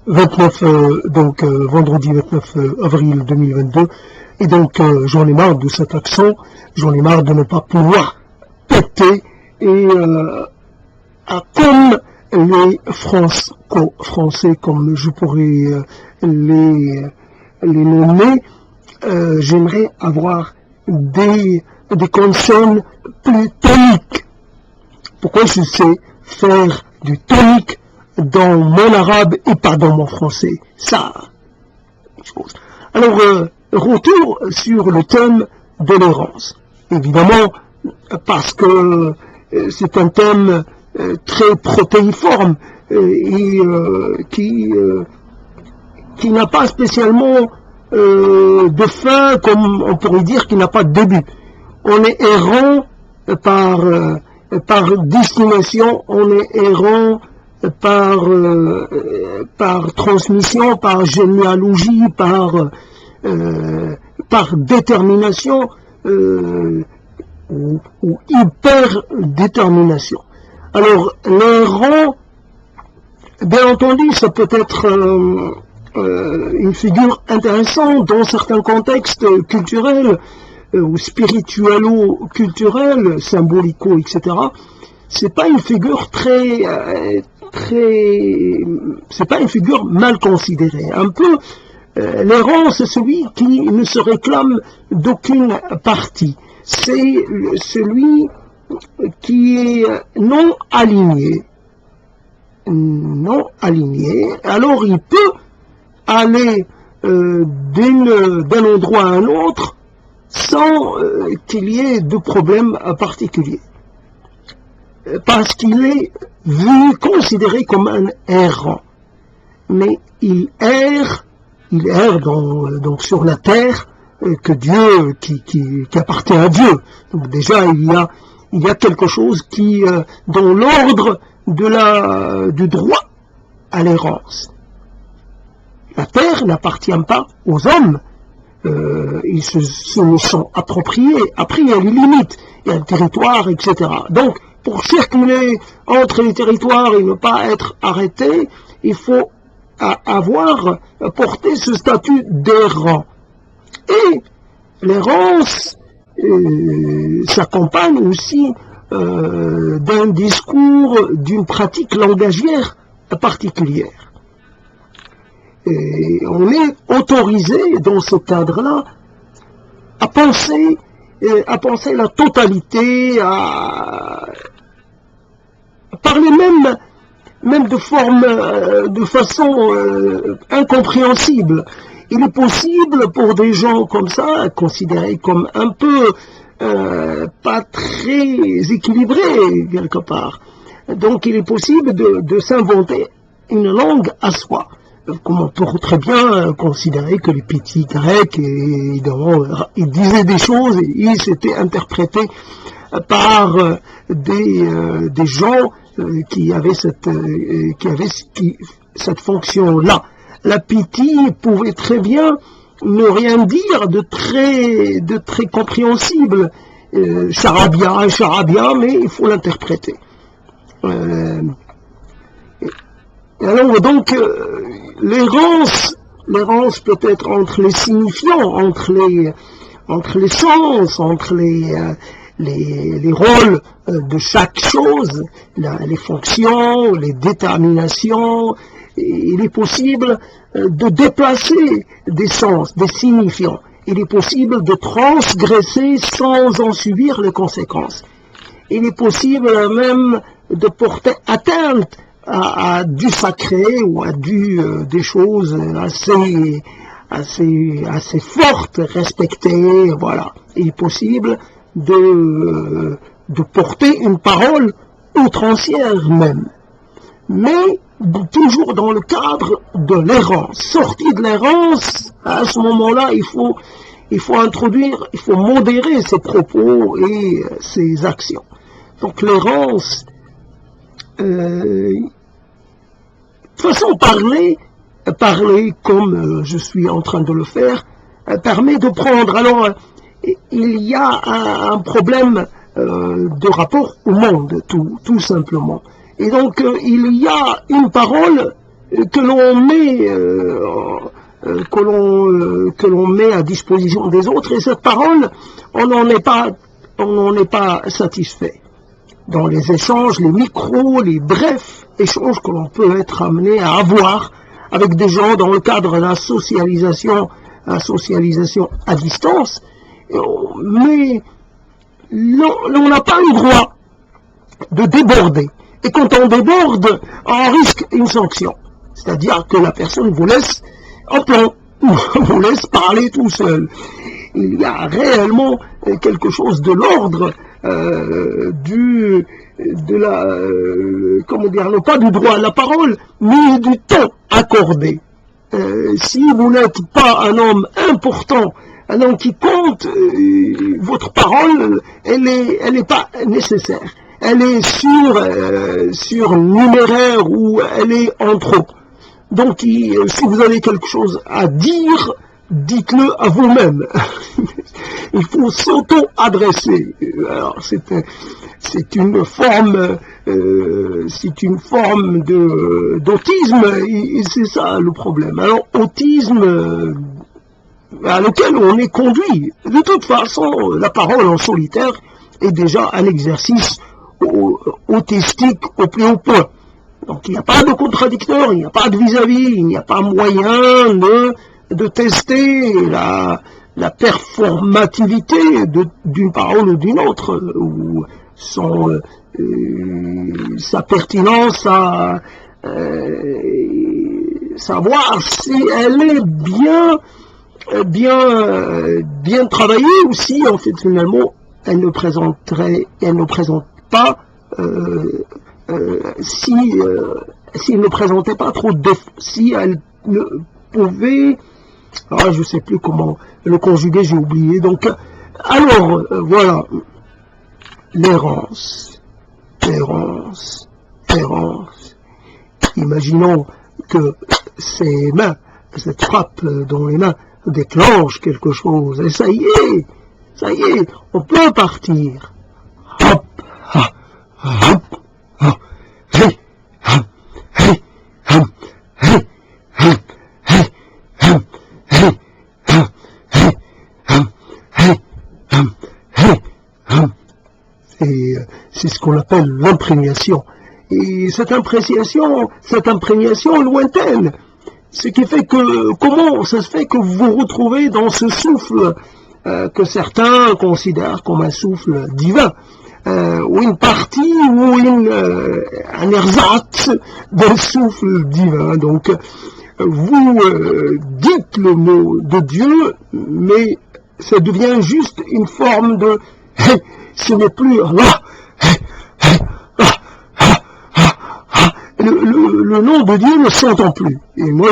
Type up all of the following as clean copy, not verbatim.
29, vendredi 29 avril 2022. Et donc, j'en ai marre de cet accent, j'en ai marre de ne pas pouvoir péter. Et comme les Français, comme je pourrais les nommer, j'aimerais avoir des consonnes plus toniques. Pourquoi je sais faire du tonique dans mon arabe et pas dans mon français? Ça, chose. Alors, retour sur le thème de l'errance. Évidemment, parce que c'est un thème très protéiforme et qui n'a pas spécialement de fin, comme on pourrait dire, qui n'a pas de début. On est errant par destination, on est errant par transmission, par généalogie, par détermination ou hyper-détermination. Alors, l'errant, bien entendu, ça peut être une figure intéressante dans certains contextes culturels ou spiritualo-culturels, symbolico, etc. C'est pas une figure c'est pas une figure mal considérée. Un peu, l'errant, c'est celui qui ne se réclame d'aucune partie. C'est celui qui est non aligné. Non aligné. Alors, il peut aller d'un endroit à un autre sans qu'il y ait de problème particulier. Parce qu'il est vu, considéré comme un errant. Mais il erre donc sur la terre que Dieu, qui appartient à Dieu. Donc déjà, il y a quelque chose qui, dans l'ordre du droit à l'errance. La terre n'appartient pas aux hommes. Ils se sont appropriés. Après, il y a les limites, il y a le territoire, etc. Donc, pour circuler entre les territoires et ne pas être arrêté, il faut avoir porté ce statut d'errant. Et l'errance s'accompagne aussi d'un discours, d'une pratique langagière particulière. Et on est autorisé dans ce cadre-là à penser la totalité, à parler même de façon incompréhensible. Il est possible pour des gens comme ça, considérés comme un peu pas très équilibrés quelque part. Donc il est possible de s'inventer une langue à soi. Comme on peut très bien considérer que les petits grecs, ils disaient des choses et ils s'étaient interprétés par des gens qui avaient cette fonction-là. La Pythie pouvait très bien ne rien dire de très compréhensible. Charabia, mais il faut l'interpréter. Alors donc, l'errance peut être entre les signifiants, entre les sens, entre les rôles de chaque chose, les fonctions, les déterminations. Il est possible de déplacer des sens, des signifiants. Il est possible de transgresser sans en subir les conséquences. Il est possible même de porter atteinte à du sacré ou à des choses assez fortes, respectées, voilà. Il est possible de porter une parole outrancière même. Mais toujours dans le cadre de l'errance. Sortie de l'errance, à ce moment-là, il faut modérer ses propos et ses actions. Donc l'errance, de toute façon, parler comme je suis en train de le faire, permet de prendre. Alors, il y a un problème de rapport au monde, tout simplement. Et donc, il y a une parole que l'on met à disposition des autres, et cette parole, on n'en est pas satisfait. Dans les échanges, les micros, les brefs échanges que l'on peut être amené à avoir avec des gens dans le cadre de la socialisation à distance, mais on n'a pas le droit de déborder. Et quand on déborde, on risque une sanction. C'est-à-dire que la personne vous laisse en plan, vous laisse parler tout seul. Il y a réellement quelque chose de l'ordre non pas du droit à la parole, mais du temps accordé. Si vous n'êtes pas un homme important, un homme qui compte, votre parole, elle n'est pas nécessaire. Elle est surnuméraire ou elle est en trop. Donc, si vous avez quelque chose à dire, dites-le à vous-même. Il faut s'auto-adresser. Alors, c'est une forme d'autisme, et c'est ça le problème. Alors, autisme à lequel on est conduit. De toute façon, la parole en solitaire est déjà un exercice autistique au plus haut point. Donc il n'y a pas de contradicteur, il n'y a pas de vis-à-vis, il n'y a pas moyen de tester la performativité d'une parole ou d'une autre, ou sa pertinence à savoir si elle est bien travaillée, ou si en fait finalement elle ne présente pas s'il ne présentait pas trop de défauts, si elle ne pouvait, je ne sais plus comment le conjuguer, j'ai oublié. Donc, alors, voilà, l'errance. Imaginons que ces mains, cette frappe dans les mains déclenche quelque chose, et ça y est, on peut partir. Hop, hop, hop, hop, hey, hop, hey, hop, hey, hop, hey, hop, hey, hop, hey, hop, hey, hop, hey, hop. Et c'est ce qu'on appelle l'imprégnation. Et cette imprégnation lointaine, ce qui fait que, comment ça se fait que vous vous retrouvez dans ce souffle que certains considèrent comme un souffle divin, ou une partie, ou un ersatz d'un souffle divin. Donc, vous dites le mot de Dieu, mais ça devient juste une forme de ce n'est plus Allah. Le nom de Dieu ne s'entend plus. Et moi,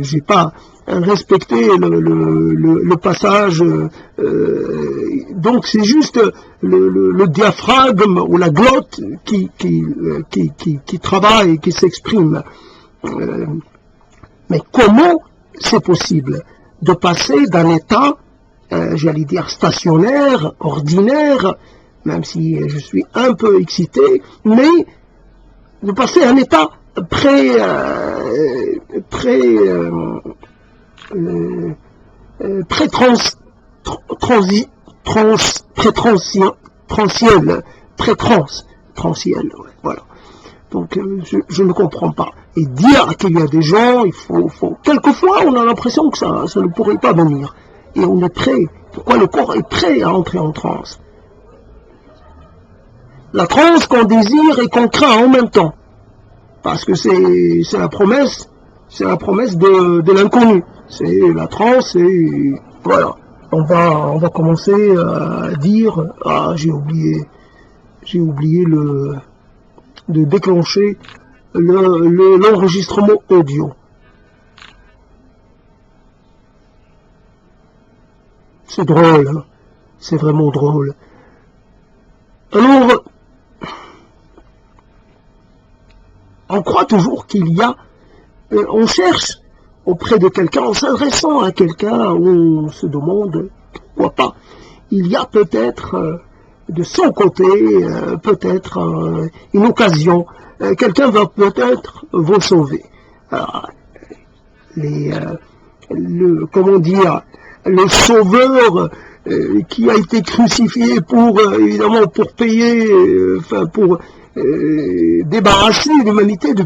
j'ai pas respecté le passage. Donc, c'est juste le diaphragme ou la glotte qui travaille et qui s'exprime. Mais comment c'est possible de passer d'un état, j'allais dire stationnaire, ordinaire, même si je suis un peu excité, mais de passer à un état transiel, voilà. Donc je ne comprends pas. Et dire qu'il y a des gens, il faut quelquefois on a l'impression que ça ne pourrait pas venir. Et on est prêt. Pourquoi le corps est prêt à entrer en transe? La transe qu'on désire et qu'on craint en même temps. Parce que c'est la promesse de l'inconnu. C'est la transe et voilà. On va commencer à dire, j'ai oublié de déclencher l'enregistrement audio. C'est drôle, hein? C'est vraiment drôle. Alors, on croit toujours qu'il y a, on cherche auprès de quelqu'un, en s'adressant à quelqu'un, on se demande pourquoi pas. Il y a peut-être de son côté, peut-être une occasion. Quelqu'un va peut-être vous sauver. comment dire, le sauveur qui a été crucifié pour évidemment pour payer, pour débarrasser l'humanité du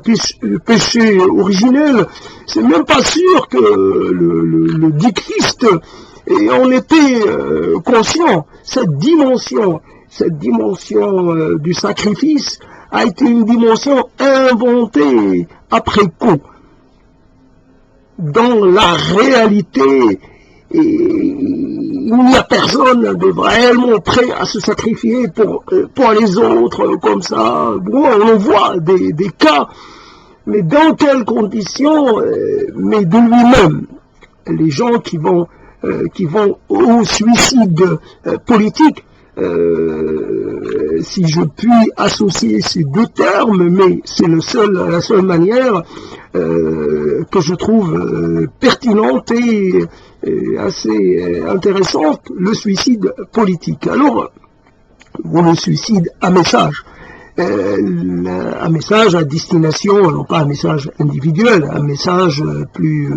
péché originel. C'est même pas sûr que le dit Christ en était conscient. Cette dimension du sacrifice a été une dimension inventée après coup. Dans la réalité, il n'y a personne de réellement prêt à se sacrifier pour les autres, comme ça. Bon, on voit des cas, mais dans quelles conditions, mais de lui-même. Les gens qui vont au suicide politique, si je puis associer ces deux termes, mais c'est la seule manière que je trouve pertinente et assez intéressante, le suicide politique. Alors, ou le suicide à message. Un message à destination, non pas un message individuel, un message plus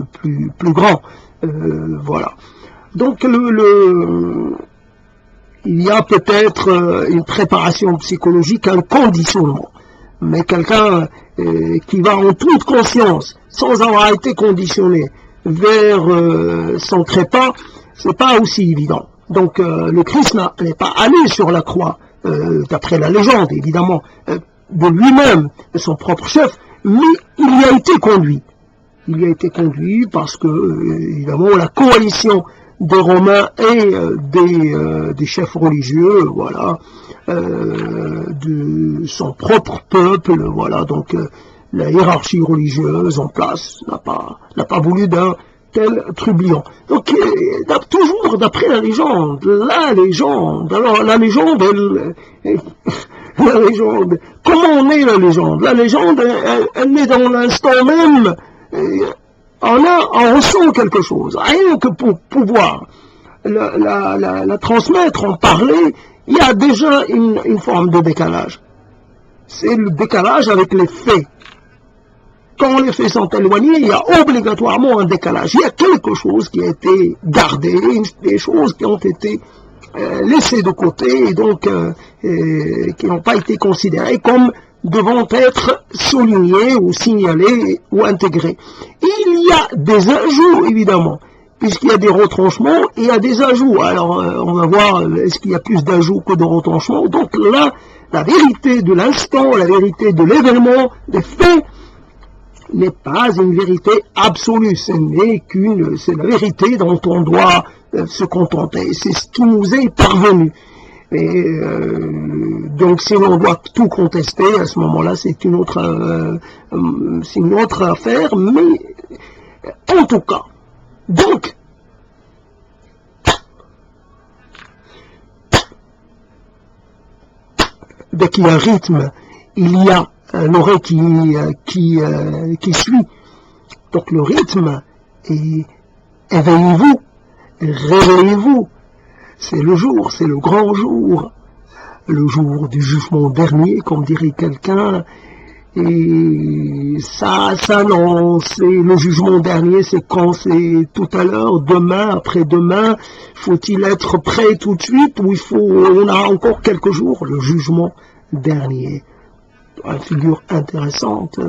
grand. Voilà. Donc, il y a peut-être une préparation psychologique, un conditionnement. Mais quelqu'un qui va en toute conscience, sans avoir été conditionné, vers son trépas, c'est pas aussi évident. Donc le Christ n'est pas allé sur la croix, d'après la légende, évidemment, de lui-même, de son propre chef, mais il y a été conduit. Il y a été conduit parce que, évidemment, la coalition des Romains et des chefs religieux, voilà, de son propre peuple, voilà, donc la hiérarchie religieuse en place n'a pas voulu d'un tel trublion. Donc toujours d'après la légende, alors la légende, la légende, comment on est la légende? La légende, elle est dans l'instant même. On ressent quelque chose, rien que pour pouvoir la transmettre, en parler, il y a déjà une forme de décalage. C'est le décalage avec les faits. Quand les faits sont éloignés, il y a obligatoirement un décalage. Il y a quelque chose qui a été gardé, des choses qui ont été laissées de côté et donc qui n'ont pas été considérées comme devant être soulignés ou signalés ou intégrés. Il y a des ajouts, évidemment, puisqu'il y a des retranchements, il y a des ajouts. Alors, on va voir, est-ce qu'il y a plus d'ajouts que de retranchements? Donc là, la vérité de l'instant, la vérité de l'événement, des faits, n'est pas une vérité absolue. C'est la vérité dont on doit se contenter. C'est ce qui nous est parvenu. Et donc si l'on doit tout contester, à ce moment-là, c'est une autre affaire, mais en tout cas, donc, dès qu'il y a un rythme, il y a l'oreille qui suit. Donc le rythme est éveillez-vous, réveillez-vous. C'est le jour, c'est le grand jour, le jour du jugement dernier, comme dirait quelqu'un. Et ça non, c'est le jugement dernier, c'est quand? C'est tout à l'heure, demain, après-demain. Faut-il être prêt tout de suite ou on a encore quelques jours? Le jugement dernier, une figure intéressante.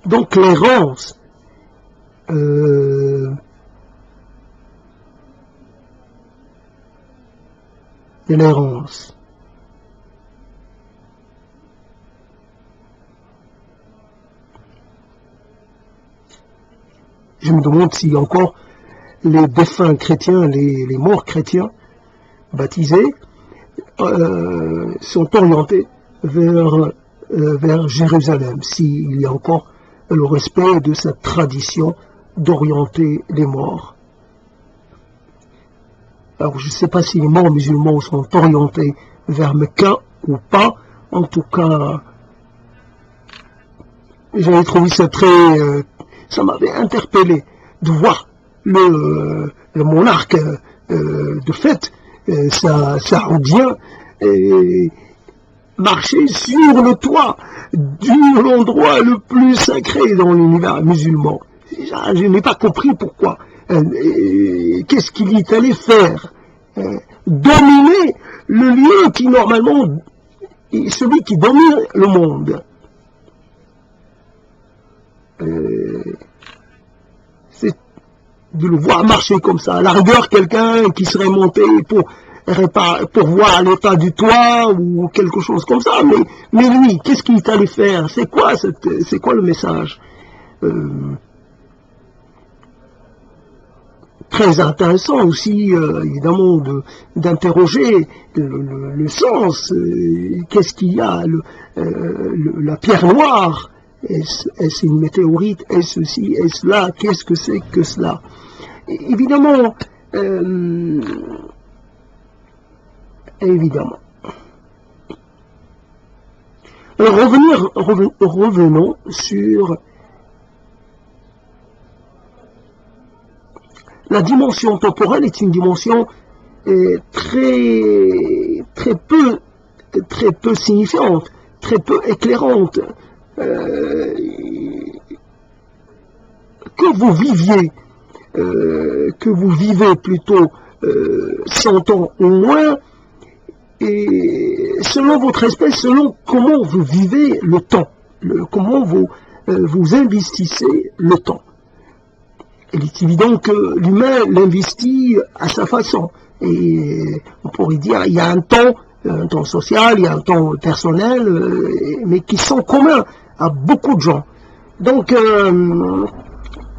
Donc l'errance. De l'errance. Je me demande si encore les défunts chrétiens, les morts chrétiens baptisés sont orientés vers Jérusalem, s'il y a encore le respect de cette tradition d'orienter les morts. Alors je ne sais pas si les morts musulmans sont orientés vers Mecca ou pas. En tout cas, j'avais trouvé ça ça m'avait interpellé de voir le monarque de fait saoudien marcher sur le toit de l'endroit le plus sacré dans l'univers musulman. Je n'ai pas compris pourquoi. Qu'est-ce qu'il y allait faire? Dominer le lieu qui normalement est celui qui domine le monde. C'est de le voir marcher comme ça. À la rigueur, quelqu'un qui serait monté pour voir l'état du toit ou quelque chose comme ça. Mais lui, qu'est-ce qu'il allait faire? C'est quoi le message? Très intéressant aussi, évidemment, d'interroger le sens. Qu'est-ce qu'il y a? La pierre noire, est-ce une météorite? Est-ce ceci? Est-ce cela? Qu'est-ce que c'est que cela? Évidemment, évidemment. Alors revenons sur la dimension temporelle. Est une dimension très peu signifiante, très peu éclairante. Que vous vivez plutôt 100 ans ou moins, et selon votre espèce, selon comment vous vivez le temps, comment vous investissez le temps. Il est évident que l'humain l'investit à sa façon. Et on pourrait dire il y a un temps social, il y a un temps personnel, mais qui sont communs à beaucoup de gens. Donc,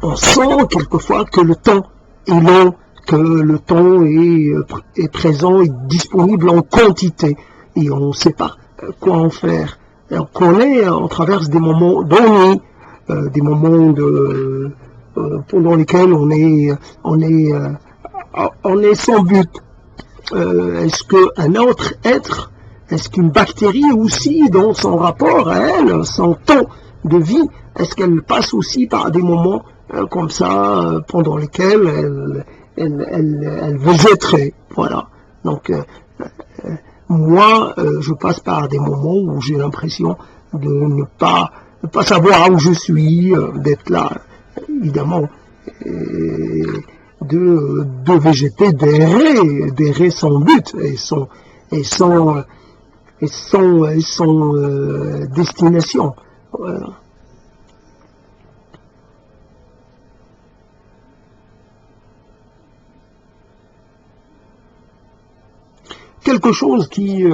on sent quelquefois que le temps est long, que le temps est présent, est disponible en quantité, et on ne sait pas quoi en faire. On traverse des moments d'ennui, des moments pendant lesquels on est sans but. Est-ce qu'un autre être, est-ce qu'une bactérie aussi, dans son rapport à elle, son temps de vie, est-ce qu'elle passe aussi par des moments comme ça, pendant lesquels elle végéterait? Voilà. Donc, moi, je passe par des moments où j'ai l'impression de ne pas savoir où je suis, d'être là, évidemment, de végéter, d'errer sans but et sans destination. Voilà. Quelque chose qui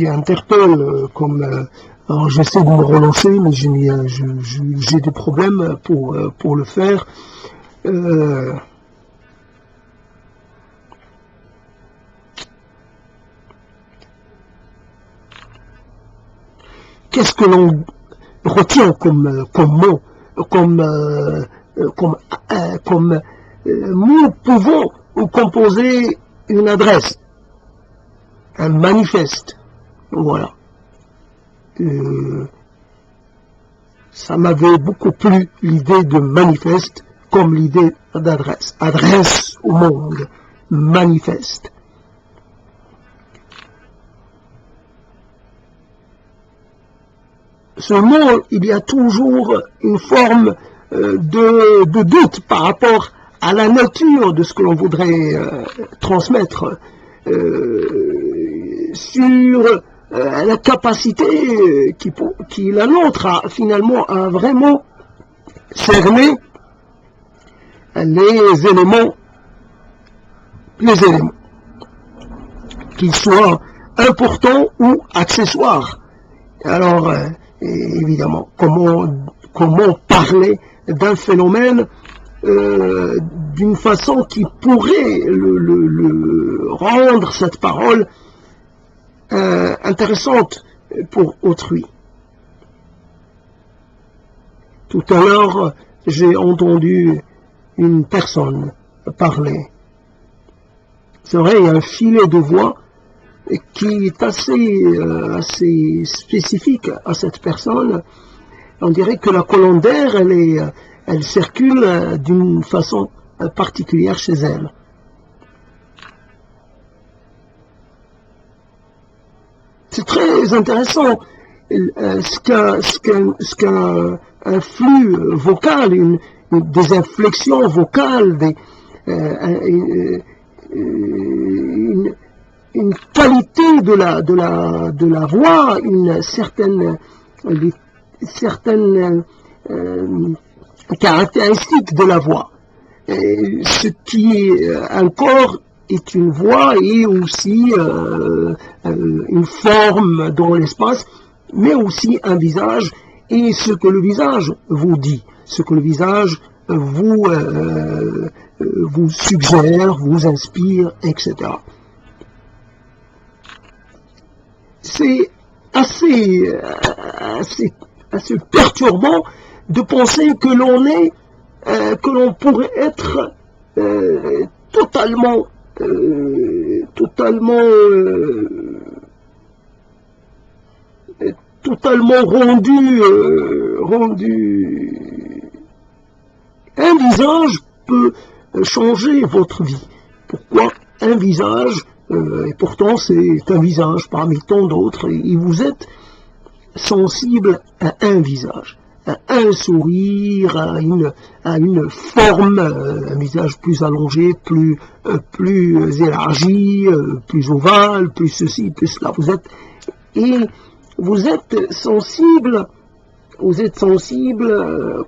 interpelle, comme alors j'essaie de me relancer, mais j'ai des problèmes pour le faire. Qu'est-ce que l'on retient comme mot, comme nous pouvons composer une adresse, un manifeste? Voilà. Ça m'avait beaucoup plu, l'idée de manifeste, comme l'idée d'adresse. Adresse au monde, manifeste. Ce mot, il y a toujours une forme de doute par rapport à la nature de ce que l'on voudrait transmettre, sur la capacité qui la nôtre finalement à vraiment cerner les éléments, qu'ils soient importants ou accessoires. Alors, évidemment, comment parler d'un phénomène d'une façon qui pourrait rendre cette parole intéressante pour autrui. Tout à l'heure, j'ai entendu une personne parler. C'est vrai, il y a un filet de voix qui est assez spécifique à cette personne. On dirait que la colonne d'air, elle circule d'une façon particulière chez elle. C'est très intéressant ce qu'un flux vocal, des inflexions vocales, une qualité de la voix, une certaine caractéristique de la voix. Ce qui est un corps est une voix et aussi une forme dans l'espace, mais aussi un visage et ce que le visage vous dit, ce que le visage vous suggère, vous inspire, etc. C'est assez perturbant de penser que l'on pourrait être totalement rendu. Un visage peut changer votre vie. Pourquoi un visage, et pourtant c'est un visage parmi tant d'autres, et vous êtes sensible à un visage, à un sourire, à une forme, un visage plus allongé, plus élargi, plus ovale, plus ceci, plus cela. Vous êtes sensible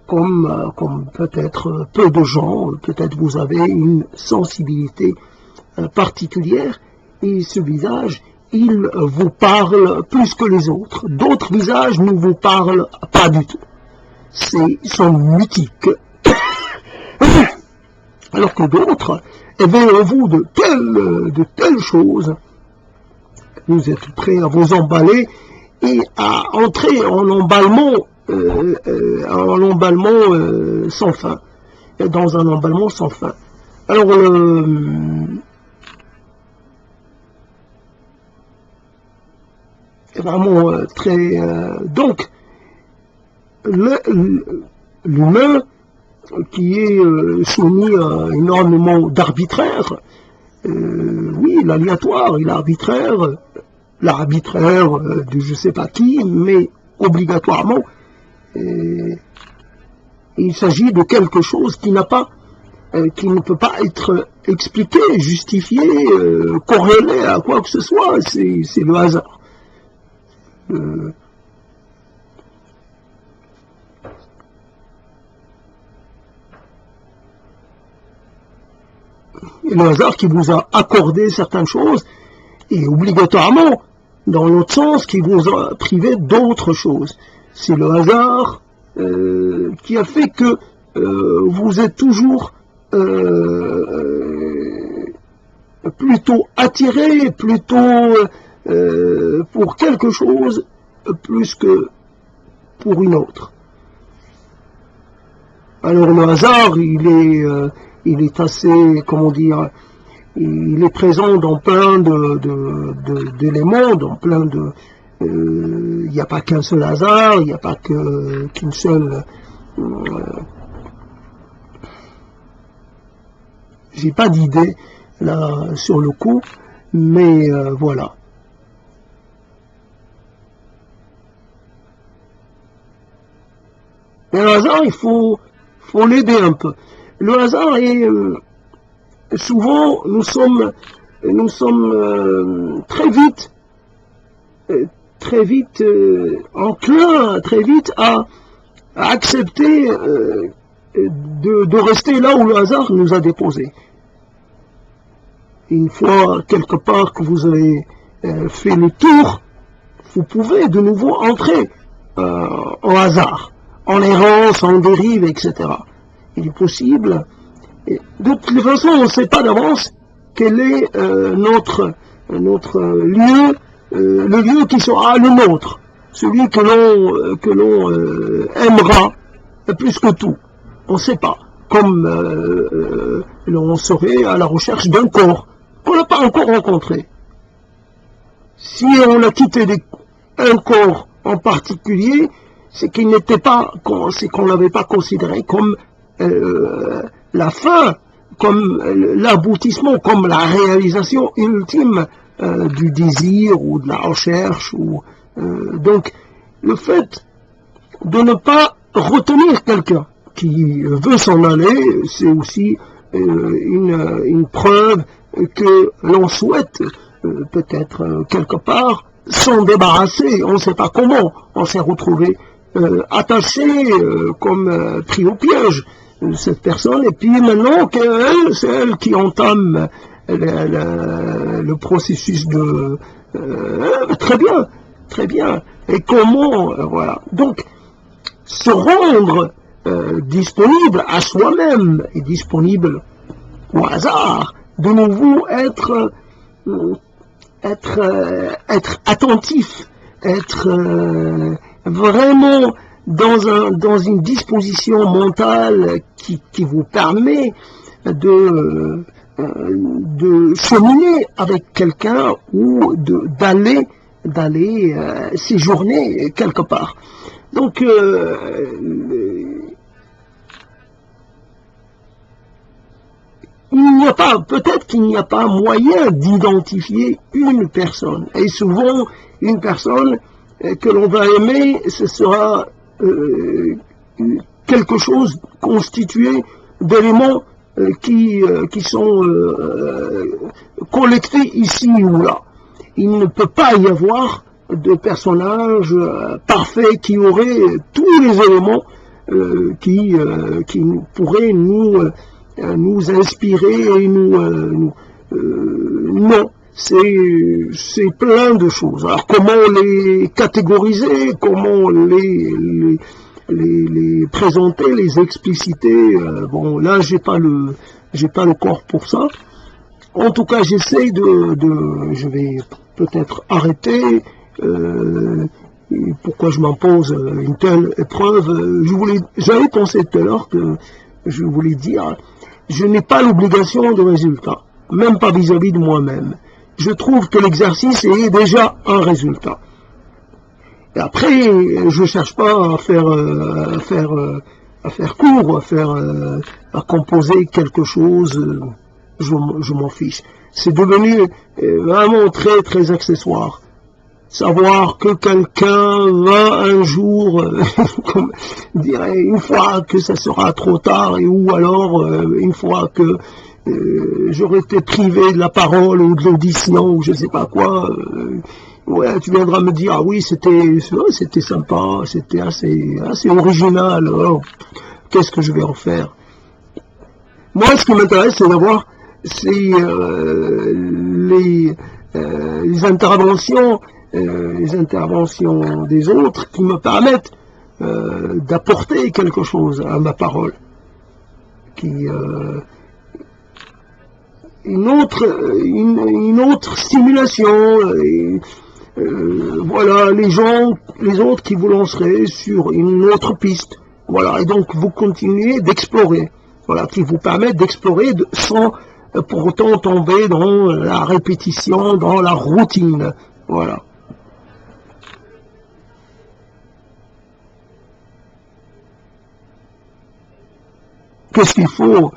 comme peut-être peu de gens, peut-être vous avez une sensibilité particulière, et ce visage, il vous parle plus que les autres. D'autres visages ne vous parlent pas du tout. Ils sont mythiques. Alors que d'autres éveillent en vous de telles choses. Vous êtes prêts à vous emballer et à entrer en emballement sans fin. Dans un emballement sans fin. Alors, vraiment très... donc, l'humain qui est soumis à énormément d'arbitraire, oui, l'aléatoire et l'arbitraire de je sais pas qui, mais obligatoirement, il s'agit de quelque chose qui ne peut pas être expliqué, justifié, corrélé à quoi que ce soit, c'est le hasard. Et le hasard qui vous a accordé certaines choses, et obligatoirement, dans l'autre sens, qui vous a privé d'autres choses. C'est le hasard qui a fait que vous êtes toujours plutôt attiré, plutôt pour quelque chose plus que pour une autre. Alors le hasard, il est assez, comment dire, il est présent dans plein d'éléments, dans plein de... Il n'y a pas qu'un seul hasard, il n'y a pas qu'une seule... j'ai pas d'idée là sur le coup, mais voilà. Et le hasard, il faut l'aider un peu. Le hasard est... souvent, nous sommes très vite enclins, très vite à accepter de rester là où le hasard nous a déposés. Une fois quelque part que vous avez fait le tour, vous pouvez de nouveau entrer au hasard, en errance, en dérive, etc. Il est possible. De toute façon, on ne sait pas d'avance quel est notre lieu, le lieu qui sera le nôtre, celui que l'on aimera plus que tout. On ne sait pas. Comme l'on serait à la recherche d'un corps qu'on n'a pas encore rencontré. Si on a quitté un corps en particulier, c'est qu'il n'était pas, c'est qu'on l'avait pas considéré comme la fin, comme l'aboutissement, comme la réalisation ultime du désir ou de la recherche. Donc, le fait de ne pas retenir quelqu'un qui veut s'en aller, c'est aussi une preuve que l'on souhaite peut-être quelque part s'en débarrasser. On ne sait pas comment. On s'est retrouvé attaché comme pris au piège cette personne, et puis maintenant c'est elle qui entame le processus de très bien, très bien. Et comment voilà. Donc se rendre disponible à soi-même et disponible au hasard, de nouveau être attentif, être vraiment dans une disposition mentale qui vous permet de cheminer avec quelqu'un ou d'aller séjourner quelque part. Donc, il n'y a pas, peut-être qu'il n'y a pas moyen d'identifier une personne. Et souvent, une personne que l'on va aimer, ce sera quelque chose constitué d'éléments qui sont collectés ici ou là. Il ne peut pas y avoir de personnage parfait qui aurait tous les éléments qui pourraient nous inspirer et non, c'est plein de choses. Alors comment les catégoriser, comment les présenter, les expliciter, bon là j'ai pas le corps pour ça. En tout cas j'essaie je vais peut-être arrêter. Pourquoi je m'impose une telle épreuve? J'avais pensé tout à l'heure que je voulais dire, je n'ai pas l'obligation de résultat, même pas vis-à-vis de moi-même. Je trouve que l'exercice est déjà un résultat. Et après, je ne cherche pas à faire court, à composer quelque chose, je m'en fiche. C'est devenu vraiment très très accessoire. Savoir que quelqu'un va un jour, comme dirait, une fois que ça sera trop tard, ou alors une fois que j'aurais été privé de la parole ou de l'audition ou je sais pas quoi, ouais, tu viendras me dire, ah oui, c'était sympa, c'était assez original, alors qu'est-ce que je vais en faire? Moi, ce qui m'intéresse, c'est d'avoir les interventions des autres qui me permettent d'apporter quelque chose à ma parole, une autre stimulation, voilà, les autres qui vous lanceraient sur une autre piste, voilà, et donc vous continuez d'explorer, voilà, qui vous permet d'explorer sans pour autant tomber dans la répétition, dans la routine, voilà. Qu'est-ce qu'il faut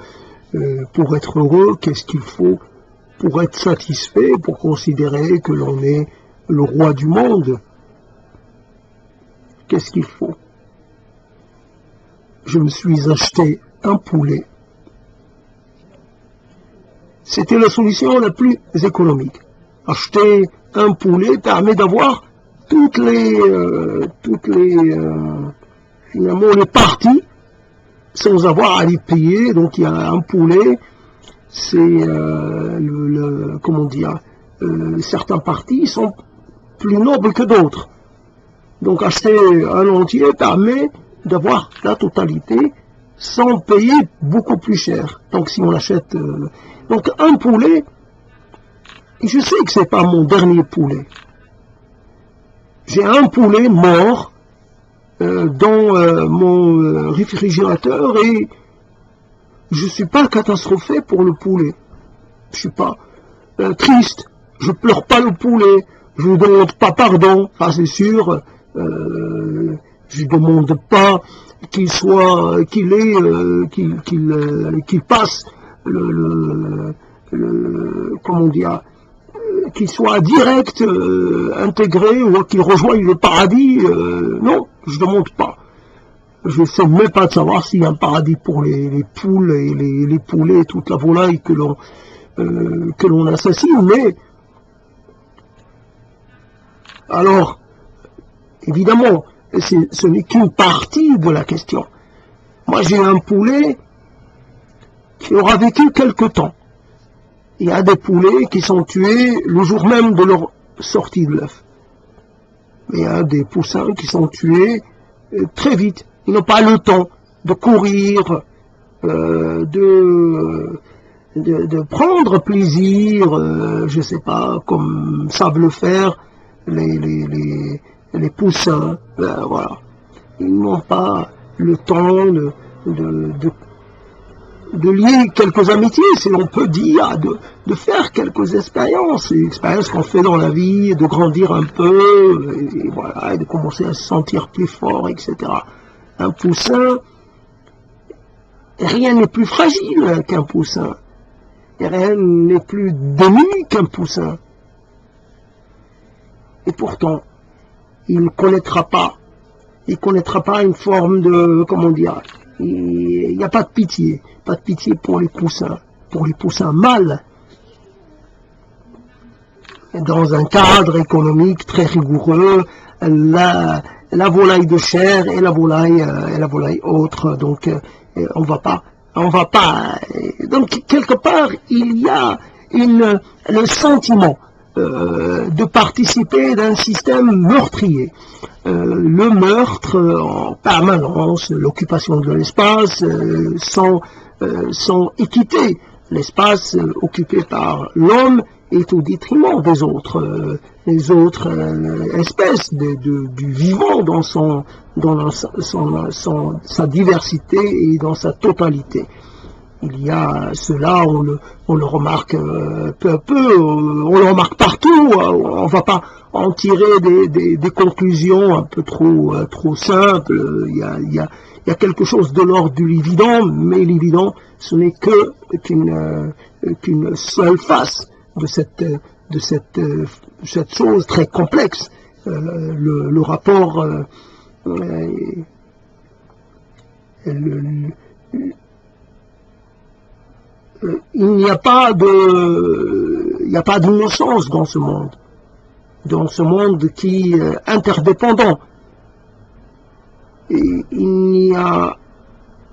pour être heureux? Qu'est-ce qu'il faut pour être satisfait, pour considérer que l'on est le roi du monde? Qu'est-ce qu'il faut? Je me suis acheté un poulet. C'était la solution la plus économique. Acheter un poulet permet d'avoir finalement les parties sans avoir à les payer. Donc il y a un poulet, c'est comment dire, certains parties sont plus nobles que d'autres. Donc acheter un entier permet d'avoir la totalité sans payer beaucoup plus cher. Donc si on achète donc un poulet, je sais que c'est pas mon dernier poulet. J'ai un poulet mort dans mon réfrigérateur et je suis pas catastrophé pour le poulet. Je suis pas triste. Je pleure pas le poulet. Je ne demande pas pardon. Ça c'est sûr. Je demande pas qu'il passe comment dire, qu'il soit direct, intégré, ou qu'il rejoigne le paradis, non, je ne demande pas. Je ne sais même pas de savoir s'il y a un paradis pour les poules et les poulets et toute la volaille que l'on assassine, mais alors, évidemment, ce n'est qu'une partie de la question. Moi, j'ai un poulet qui aura vécu quelque temps. Il y a des poulets qui sont tués le jour même de leur sortie de l'œuf. Il y a des poussins qui sont tués très vite. Ils n'ont pas le temps de courir, de prendre plaisir, je ne sais pas, comme savent le faire les poussins. Voilà. Ils n'ont pas le temps de lier quelques amitiés, si l'on peut dire, de faire quelques expériences, les expériences qu'on fait dans la vie, de grandir un peu, et voilà, et de commencer à se sentir plus fort, etc. Un poussin, rien n'est plus fragile qu'un poussin, et rien n'est plus dénu qu'un poussin. Et pourtant, il ne connaîtra pas une forme de, comment dire, il n'y a pas de pitié pour les poussins mâles, dans un cadre économique très rigoureux, la volaille de chair et la volaille autre, donc on va pas, donc quelque part il y a le sentiment de participer d'un système meurtrier. Le meurtre en permanence, l'occupation de l'espace sans équité. L'espace occupé par l'homme est au détriment des autres espèces, du vivant dans sa diversité et dans sa totalité. Il y a cela, on le remarque peu à peu, on le remarque partout, on ne va pas en tirer des conclusions un peu trop simples. Il y a quelque chose de l'ordre de l'évident, mais l'évident, ce n'est qu'une seule face de cette chose très complexe. Le rapport, il n'y a pas d'innocence dans ce monde qui est interdépendant. Et il y a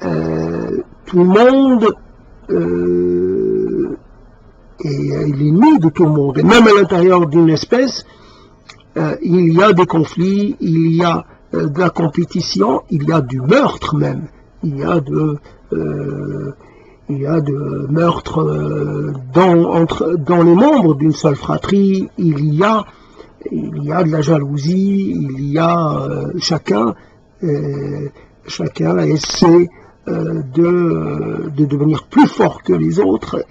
tout le monde et l'ennemi de tout le monde. Et même à l'intérieur d'une espèce, il y a des conflits, il y a de la compétition, il y a du meurtre même. Il y a de meurtres dans les membres d'une seule fratrie, il y a de la jalousie, il y a chacun essaie de devenir plus fort que les autres,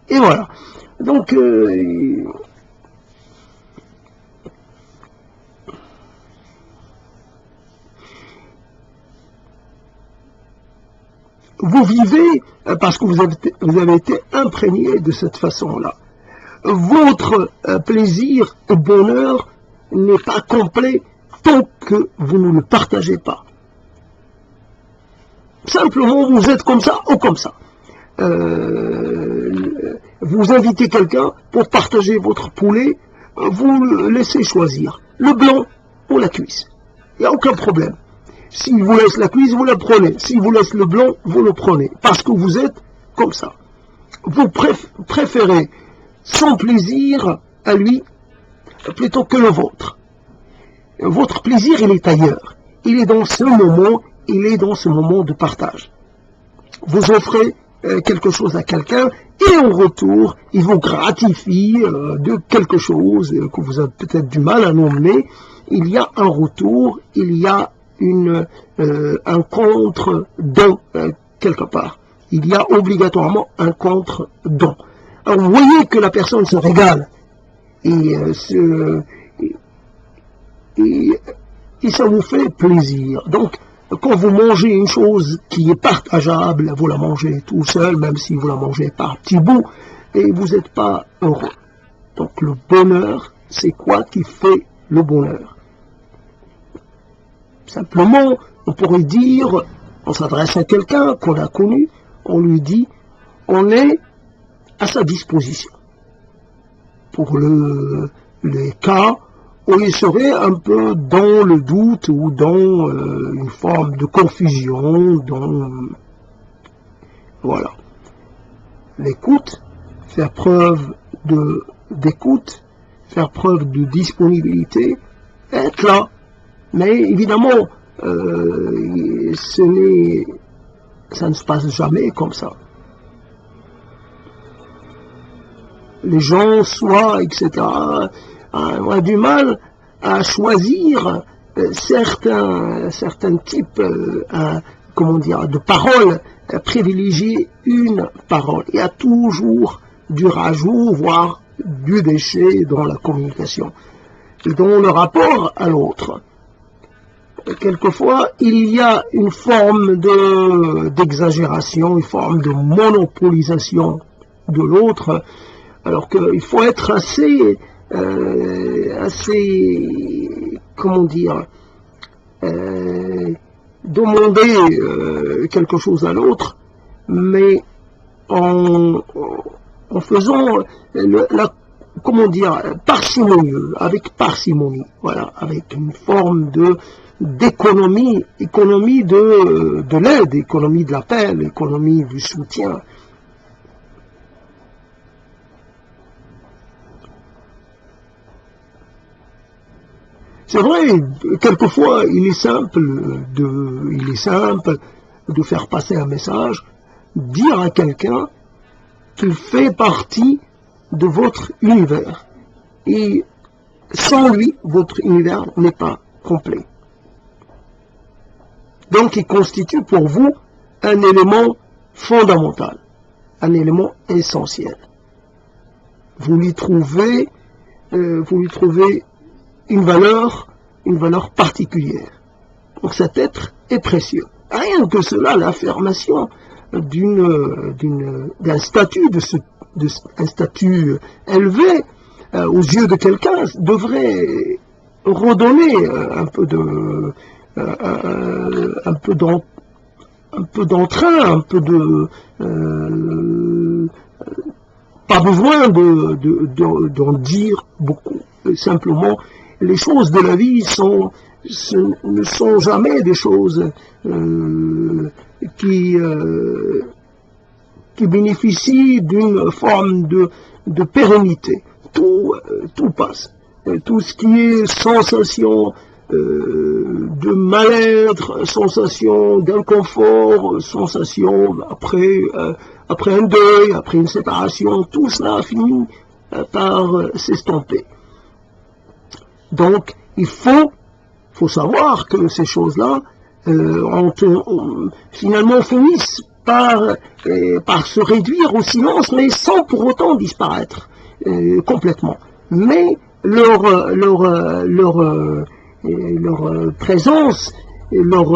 et voilà. Donc vous vivez parce que vous avez été imprégné de cette façon-là. Votre plaisir et bonheur n'est pas complet tant que vous ne le partagez pas. Simplement, vous êtes comme ça ou comme ça. Vous invitez quelqu'un pour partager votre poulet, vous le laissez choisir, le blanc ou la cuisse. Il n'y a aucun problème. S'il vous laisse la cuisse, vous la prenez. S'il vous laisse le blanc, vous le prenez. Parce que vous êtes comme ça. Vous préférez son plaisir à lui plutôt que le vôtre. Votre plaisir, il est ailleurs. Il est dans ce moment, de partage. Vous offrez quelque chose à quelqu'un et en retour, il vous gratifie de quelque chose que vous avez peut-être du mal à nommer. Il y a un retour, il y a un contre-don quelque part. Il y a obligatoirement un contre-don. Alors vous voyez que la personne se régale et ça vous fait plaisir. Donc quand vous mangez une chose qui est partageable, vous la mangez tout seul, même si vous la mangez par petits bouts, et vous n'êtes pas heureux. Donc le bonheur, c'est quoi qui fait le bonheur? Simplement, on pourrait dire, on s'adresse à quelqu'un qu'on a connu, on lui dit, on est à sa disposition pour les cas où il serait un peu dans le doute ou dans une forme de confusion, voilà. L'écoute, faire preuve d'écoute, faire preuve de disponibilité, être là. Mais évidemment, ça ne se passe jamais comme ça. Les gens, etc., ont du mal à choisir certains types de paroles, à privilégier une parole. Il y a toujours du rajout, voire du déchet dans la communication, et dans le rapport à l'autre. Quelquefois, il y a une forme d'exagération, une forme de monopolisation de l'autre, alors qu'il faut être assez demander quelque chose à l'autre, mais en faisant parcimonieux, avec parcimonie, voilà, avec une forme d'économie de l'aide, économie de l'appel, économie du soutien. C'est vrai, quelquefois, il est simple de faire passer un message, dire à quelqu'un qu'il fait partie de votre univers. Et sans lui, votre univers n'est pas complet. Donc, il constitue pour vous un élément fondamental, un élément essentiel. Vous lui trouvez une valeur particulière. Donc cet être est précieux. Rien que cela, l'affirmation d'un statut, un statut élevé aux yeux de quelqu'un devrait redonner un peu d'entrain, pas besoin d'en dire beaucoup. Simplement, les choses de la vie ne sont jamais des choses qui bénéficient d'une forme de pérennité. Tout passe. Tout ce qui est sensation de mal-être, sensation d'inconfort, sensation après un deuil, après une séparation, tout cela finit par s'estomper. Donc, il faut savoir que ces choses-là, finalement, finissent par se réduire au silence, mais sans pour autant disparaître complètement. Mais leur présence, leur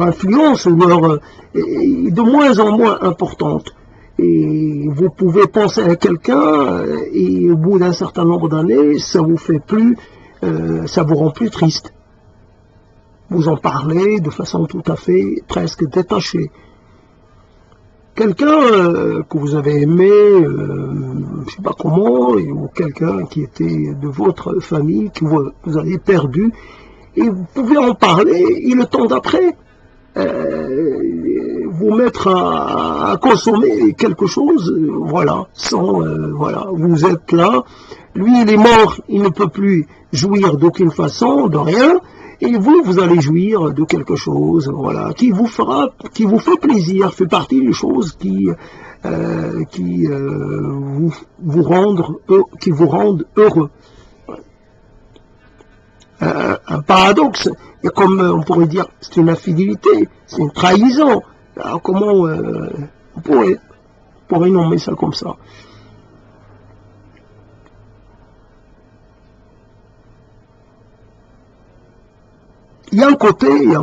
influence est de moins en moins importante. Et vous pouvez penser à quelqu'un et au bout d'un certain nombre d'années, ça vous rend plus triste. Vous en parlez de façon tout à fait presque détachée. Quelqu'un que vous avez aimé, je ne sais pas comment, ou quelqu'un qui était de votre famille, que vous avez perdu, et vous pouvez en parler, et le temps d'après, vous mettre à consommer quelque chose, voilà, vous êtes là, lui il est mort, il ne peut plus jouir d'aucune façon, de rien, et vous allez jouir de quelque chose, voilà, qui vous fait plaisir, fait partie des choses qui vous rendent heureux. Un paradoxe, et comme on pourrait dire, c'est une infidélité, c'est une trahison. Alors comment on pourrait nommer ça comme ça? Il y a un côté, je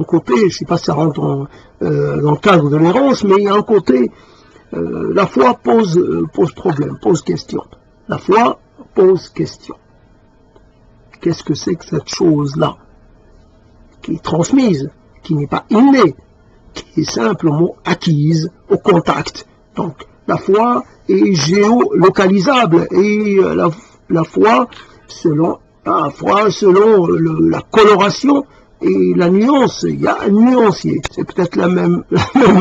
ne sais pas si ça rentre dans le cadre de l'errance, mais il y a un côté, la foi pose problème, pose question. La foi pose question. Qu'est-ce que c'est que cette chose-là qui est transmise, qui n'est pas innée, qui est simplement acquise au contact. Donc la foi est géolocalisable et la foi selon la coloration et la nuance. Il y a un nuancier. C'est peut-être la même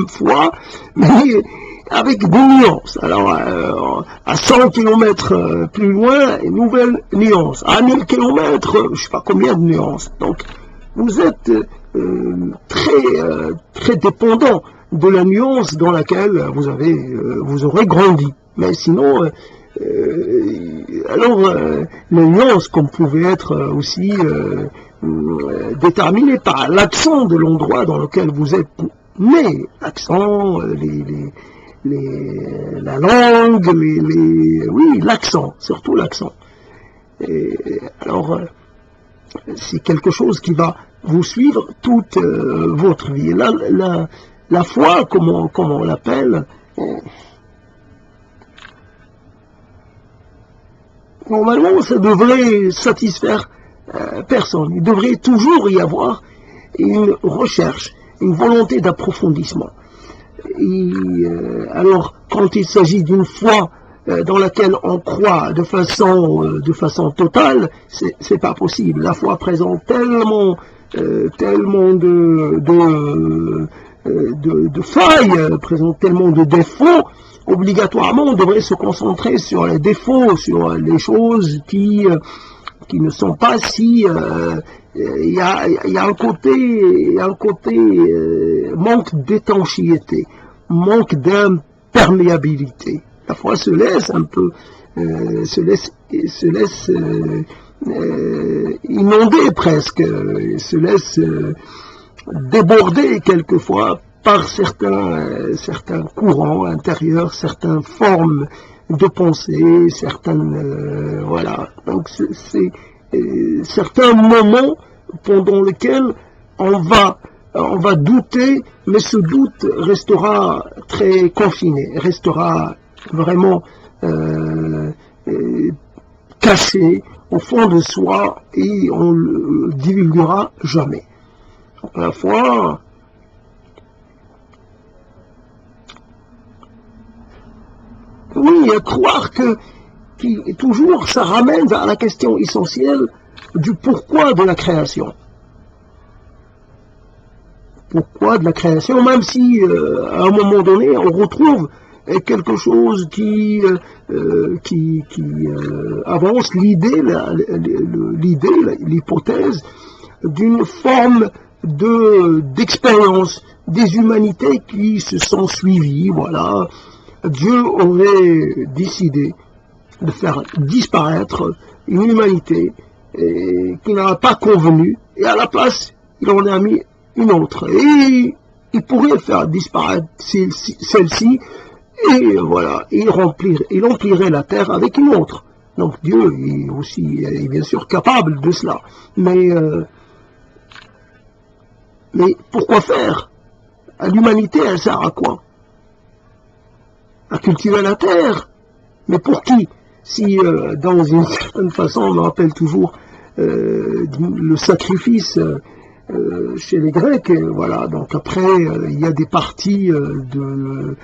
foi, mais avec des nuances. Alors, à 100 km plus loin, une nouvelle nuance. À 1000 km, je ne sais pas combien de nuances. Donc, vous êtes très dépendant de la nuance dans laquelle vous aurez grandi. Mais sinon, les nuances comme pouvaient être aussi déterminées par l'accent de l'endroit dans lequel vous êtes né. L'accent, la langue, oui, l'accent, surtout l'accent. Alors, c'est quelque chose qui va vous suivre toute votre vie. La foi, comme on l'appelle, normalement, ça devrait satisfaire personne. Il devrait toujours y avoir une recherche, une volonté d'approfondissement. Alors, quand il s'agit d'une foi dans laquelle on croit de façon totale, c'est pas possible. La foi présente tellement de failles, présente tellement de défauts. Obligatoirement, on devrait se concentrer sur les défauts, sur les choses qui ne sont pas si... Il y a un côté manque d'étanchéité, manque d'imperméabilité. La foi se laisse un peu, se laisse inonder presque, se laisse déborder quelquefois par certains courants intérieurs, certaines formes de pensée, certaines voilà. Donc c'est certains moments pendant lesquels on va douter, mais ce doute restera très confiné, restera vraiment caché au fond de soi et on le divulguera jamais. Donc, la foi, oui, à croire que toujours ça ramène à la question essentielle du pourquoi de la création. Pourquoi de la création, même si à un moment donné on retrouve quelque chose qui avance l'hypothèse d'une forme d'expérience des humanités qui se sont suivies. Voilà, Dieu aurait décidé de faire disparaître une humanité qui n'a pas convenu, et à la place, il en a mis une autre. Et il pourrait faire disparaître celle-ci, et voilà, il remplirait la terre avec une autre. Donc Dieu est bien sûr capable de cela. Mais pourquoi faire? L'humanité, elle sert à quoi? À cultiver la terre. Mais pour qui? Si dans une certaine façon, on me rappelle toujours le sacrifice chez les Grecs, voilà, donc après il y a des parties de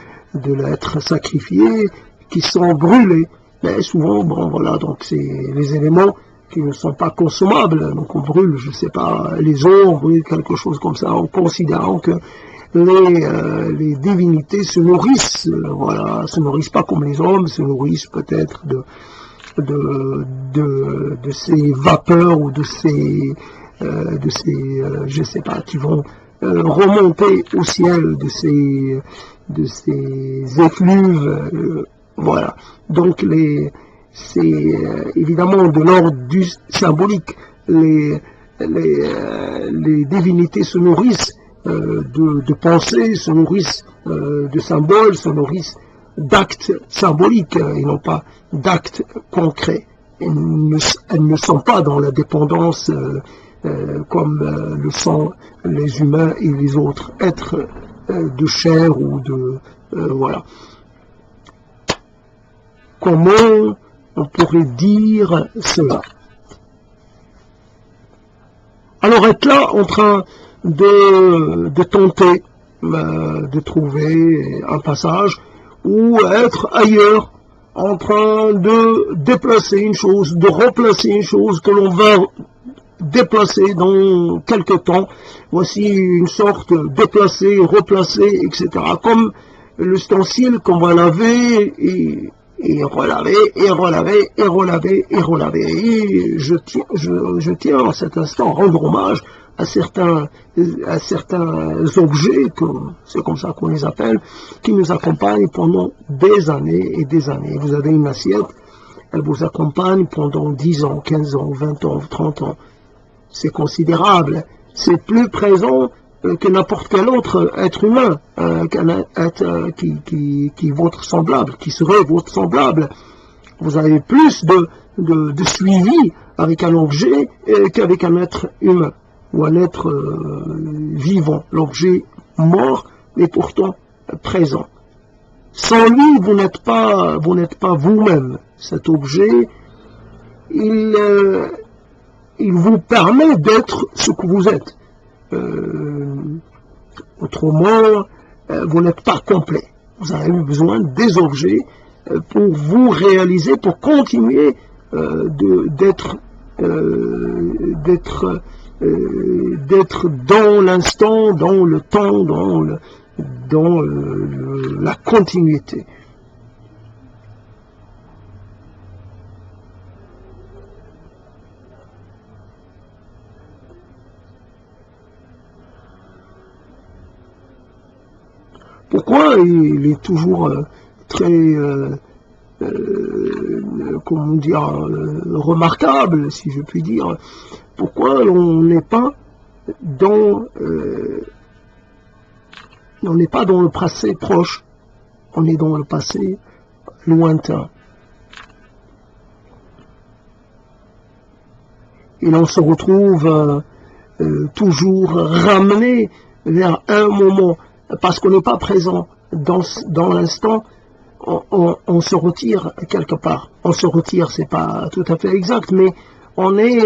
l'être sacrifié qui sont brûlées, mais souvent, bon voilà, donc c'est les éléments qui ne sont pas consommables, donc on brûle, je sais pas, les os, on brûle quelque chose comme ça, en considérant que les divinités se nourrissent, voilà, se nourrissent pas comme les hommes, se nourrissent peut-être de ces vapeurs ou de ces je sais pas, qui vont remonter au ciel, de ces effluves, voilà. Donc c'est évidemment de l'ordre du symbolique. Les divinités se nourrissent de pensées, se nourrissent de symboles, se nourrissent d'actes symboliques et non pas d'actes concrets. Elles ne sont pas dans la dépendance comme le sont les humains et les autres êtres de chair ou de voilà. Comment on pourrait dire cela. Alors être là en train de tenter de trouver un passage, ou être ailleurs en train de déplacer une chose, de replacer une chose que l'on va déplacer dans quelque temps. Voici une sorte de déplacer, replacer, etc. Comme l'ustensile qu'on va laver et relaver, et relaver, et relaver, et relaver. Et je tiens en cet instant à rendre hommage à certains objets, c'est comme ça qu'on les appelle, qui nous accompagnent pendant des années et des années. Vous avez une assiette, elle vous accompagne pendant 10 ans, 15 ans, 20 ans, 30 ans. C'est considérable. C'est plus présent que n'importe quel autre être humain, qu'un être qui est votre semblable, qui serait votre semblable. Vous avez plus de suivi avec un objet qu'avec un être humain ou un être vivant. L'objet mort, mais pourtant présent. Sans lui, vous n'êtes pas vous-même. Cet objet, il vous permet d'être ce que vous êtes. Autrement, vous n'êtes pas complet. Vous avez besoin des objets pour vous réaliser, pour continuer d'être dans l'instant, dans le temps, dans la continuité. Pourquoi il est toujours très, comment dire, remarquable, si je puis dire, pourquoi on n'est pas dans le passé proche, on est dans le passé lointain. Et l'on se retrouve toujours ramené vers un moment, parce qu'on n'est pas présent dans l'instant, on se retire quelque part. On se retire, c'est pas tout à fait exact, mais on est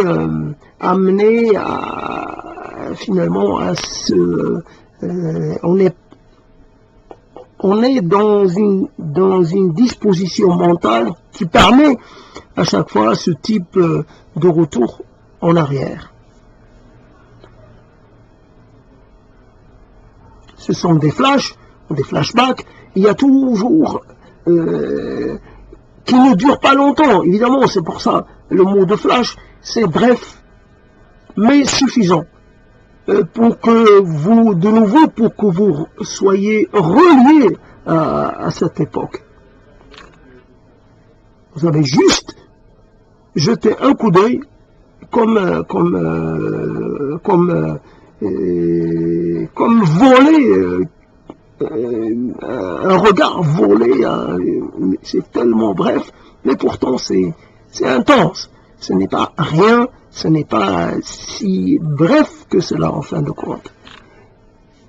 amené finalement à se... on est dans une disposition mentale qui permet à chaque fois ce type de retour en arrière. Ce sont des flashs, des flashbacks. Il y a toujours qui ne durent pas longtemps. Évidemment, c'est pour ça le mot de flash, c'est bref, mais suffisant pour que vous, de nouveau, pour que vous soyez reliés à cette époque. Vous avez juste jeté un coup d'œil, comme voler, un regard volé, c'est tellement bref, mais pourtant c'est intense. Ce n'est pas rien, ce n'est pas si bref que cela en fin de compte.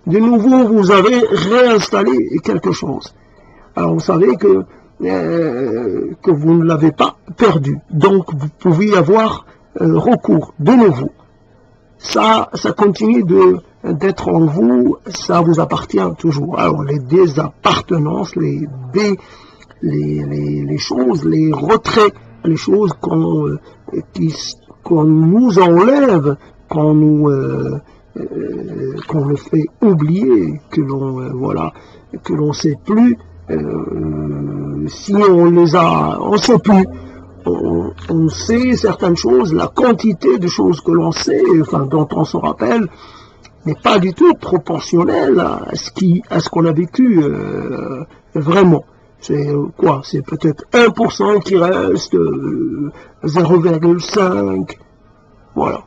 De nouveau, vous avez réinstallé quelque chose. Alors vous savez que vous ne l'avez pas perdu, donc vous pouvez avoir recours de nouveau. Ça continue d'être en vous, ça vous appartient toujours. Alors les désappartenances, les choses, les retraits, les choses qu'on nous enlève, qu'on nous fait oublier, que l'on sait plus si on les a, on sait plus. On sait certaines choses, la quantité de choses que l'on sait, enfin dont on se rappelle, n'est pas du tout proportionnelle à ce qu'on a vécu vraiment. C'est quoi? C'est peut-être 1% qui reste, 0,5, voilà.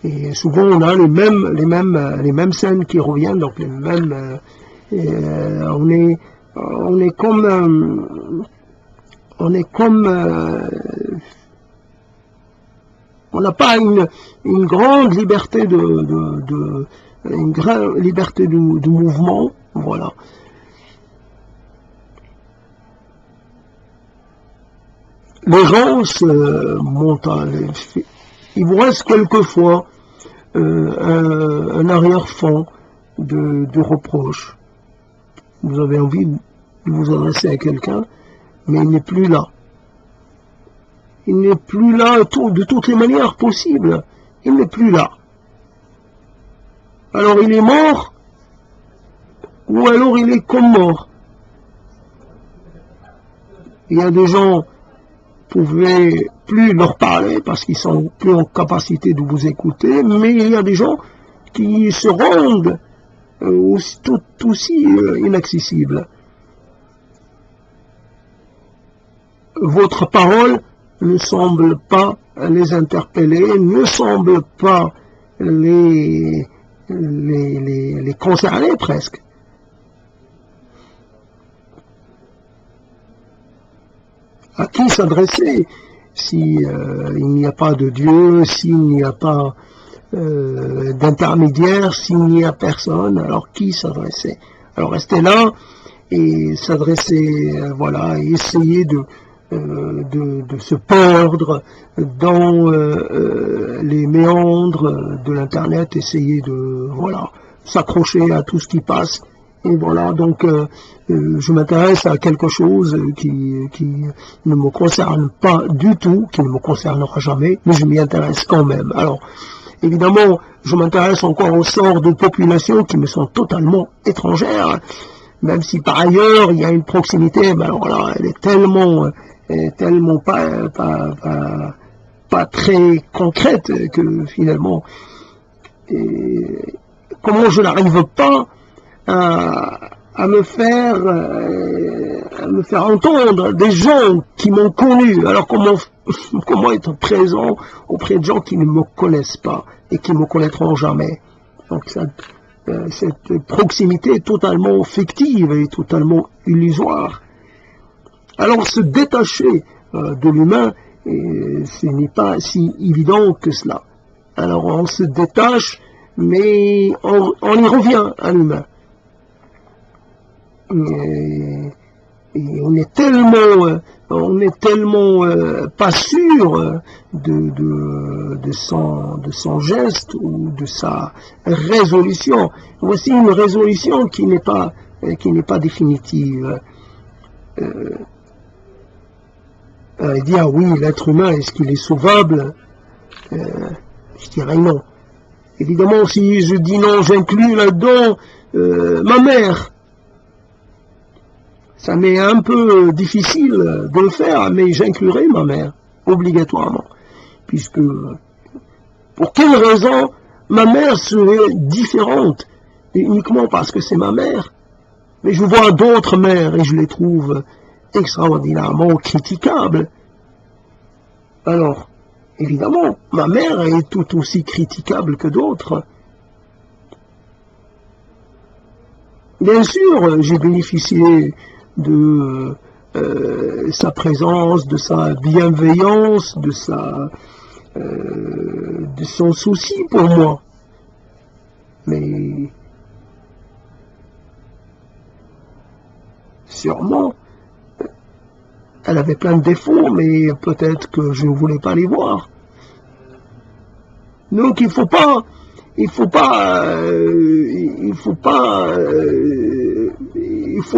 Et souvent on a les mêmes scènes qui reviennent, donc les mêmes. On est comme on n'a pas une grande liberté de mouvement, voilà. l'errance mentale. Il vous reste quelquefois un arrière-fond de reproche. Vous avez envie de vous adresser à quelqu'un, mais il n'est plus là. Il n'est plus là de toutes les manières possibles. Il n'est plus là. Alors il est mort, ou alors il est comme mort. Il y a des gens qui ne pouvaient plus leur parler parce qu'ils sont plus en capacité de vous écouter, mais il y a des gens qui se rendent tout aussi inaccessibles. Votre parole ne semble pas les interpeller, ne semble pas les concerner presque. À qui s'adresser si il n'y a pas de Dieu, s'il n'y a pas d'intermédiaire, s'il n'y a personne, alors qui s'adresser? Alors rester là et s'adresser, voilà, et essayer de se perdre dans les méandres de l'internet, essayer de, voilà, s'accrocher à tout ce qui passe. Et voilà, donc je m'intéresse à quelque chose qui ne me concerne pas du tout, qui ne me concernera jamais, mais je m'y intéresse quand même. Alors, évidemment, je m'intéresse encore au sort de populations qui me sont totalement étrangères, même si par ailleurs il y a une proximité, mais alors là, elle est tellement pas très concrète que finalement, comment je n'arrive pas à me faire entendre des gens qui m'ont connu. Alors comment être présent auprès de gens qui ne me connaissent pas et qui ne me connaîtront jamais. Donc cette proximité est totalement fictive et totalement illusoire. Alors se détacher de l'humain, ce n'est pas si évident que cela. Alors on se détache, mais on y revient à l'humain. Et on est tellement pas sûr de son geste ou de sa résolution. Voici une résolution qui n'est pas définitive. Il dit, ah oui, l'être humain, est-ce qu'il est sauvable? Je dirais non. Évidemment, si je dis non, j'inclus là-dedans ma mère. Ça m'est un peu difficile de le faire, mais j'inclurai ma mère, obligatoirement. Puisque, pour quelle raison ma mère serait différente? Et uniquement parce que c'est ma mère. Mais je vois d'autres mères et je les trouve extraordinairement critiquables. Alors, évidemment, ma mère est tout aussi critiquable que d'autres. Bien sûr, j'ai bénéficié de sa présence, de sa bienveillance, de son souci pour moi. Mais sûrement, elle avait plein de défauts, mais peut-être que je ne voulais pas les voir. Donc il faut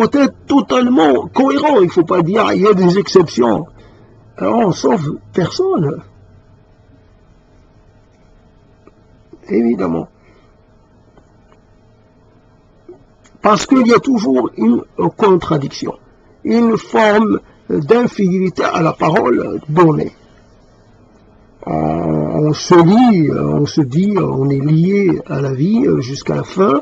être totalement cohérent. Il ne faut pas dire il y a des exceptions. Alors on sauve personne. Évidemment. Parce qu'il y a toujours une contradiction, une forme d'infidélité à la parole donnée. On se lie, on se dit, on est lié à la vie jusqu'à la fin,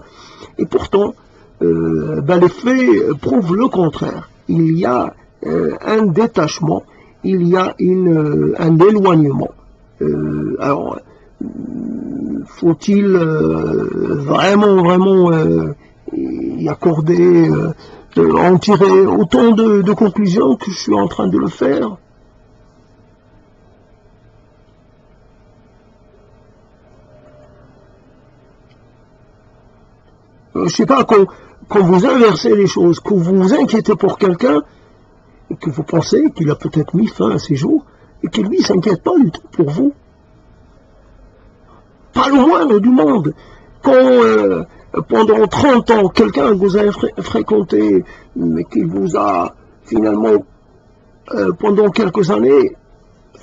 et pourtant, les faits prouvent le contraire. Il y a un détachement, il y a un éloignement. Alors, faut-il vraiment y accorder, en tirer autant de conclusions que je suis en train de le faire? Je ne sais pas, quand vous inversez les choses, quand vous vous inquiétez pour quelqu'un, que vous pensez qu'il a peut-être mis fin à ses jours, et que lui, il ne s'inquiète pas du tout pour vous. Pas le moindre du monde. Quand pendant 30 ans, quelqu'un vous a fréquenté, mais qu'il vous a finalement, pendant quelques années,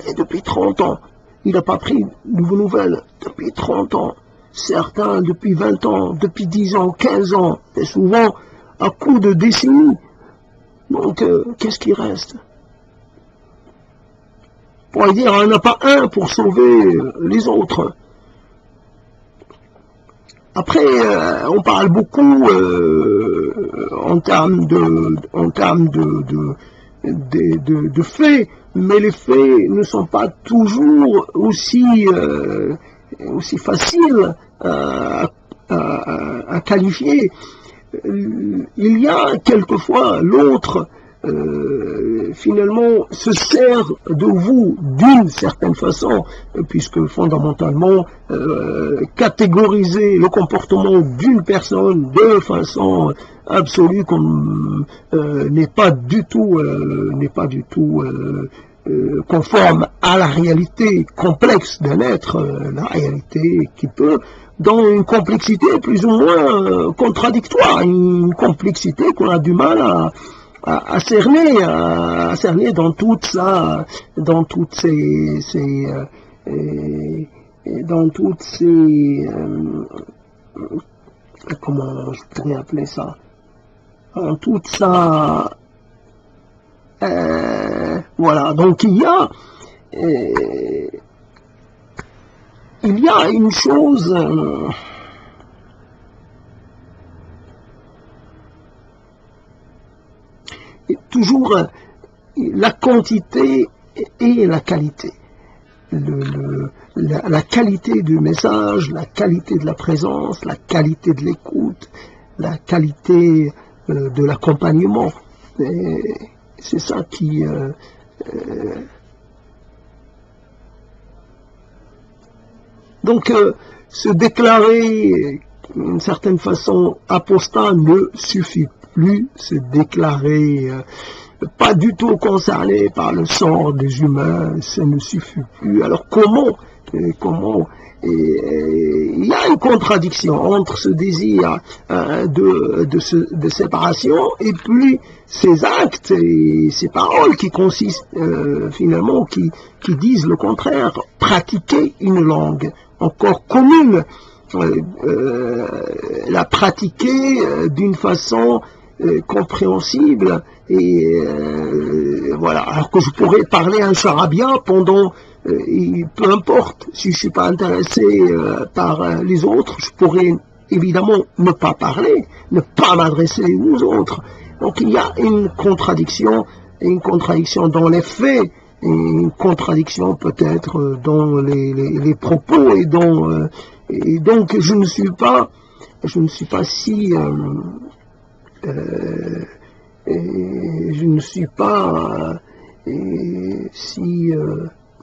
et depuis 30 ans, il n'a pas pris de vos nouvelles, depuis 30 ans, certains depuis 20 ans, depuis 10 ans, 15 ans, et souvent à coup de décennies. Donc, qu'est-ce qui reste? On pourrait dire, il n'y en a pas un pour sauver les autres. Après, on parle beaucoup en termes de faits, mais les faits ne sont pas toujours aussi faciles à qualifier. Il y a quelquefois l'autre finalement se sert de vous d'une certaine façon, puisque fondamentalement catégoriser le comportement d'une personne de façon absolue comme n'est pas du tout conforme à la réalité complexe d'un être, la réalité qui peut, dans une complexité plus ou moins contradictoire, une complexité qu'on a du mal à cerner dans toutes ces comment je pourrais appeler ça, en toute ça, voilà. Donc il y a une chose toujours la quantité et la qualité. La qualité du message, la qualité de la présence, la qualité de l'écoute, la qualité de l'accompagnement. C'est ça qui... Donc, se déclarer d'une certaine façon apostat ne suffit plus. Se déclarer pas du tout concerné par le sort des humains, ça ne suffit plus. Alors comment il y a une contradiction entre ce désir de séparation et puis ces actes et ces paroles qui consistent finalement, qui disent le contraire, pratiquer une langue encore commune, la pratiquer d'une façon compréhensible et voilà. Alors que je pourrais parler un charabia pendant, peu importe, si je ne suis pas intéressé par les autres, je pourrais évidemment ne pas parler, ne pas m'adresser aux autres. Donc il y a une contradiction dans les faits, et une contradiction peut-être dans les propos et donc je ne suis pas si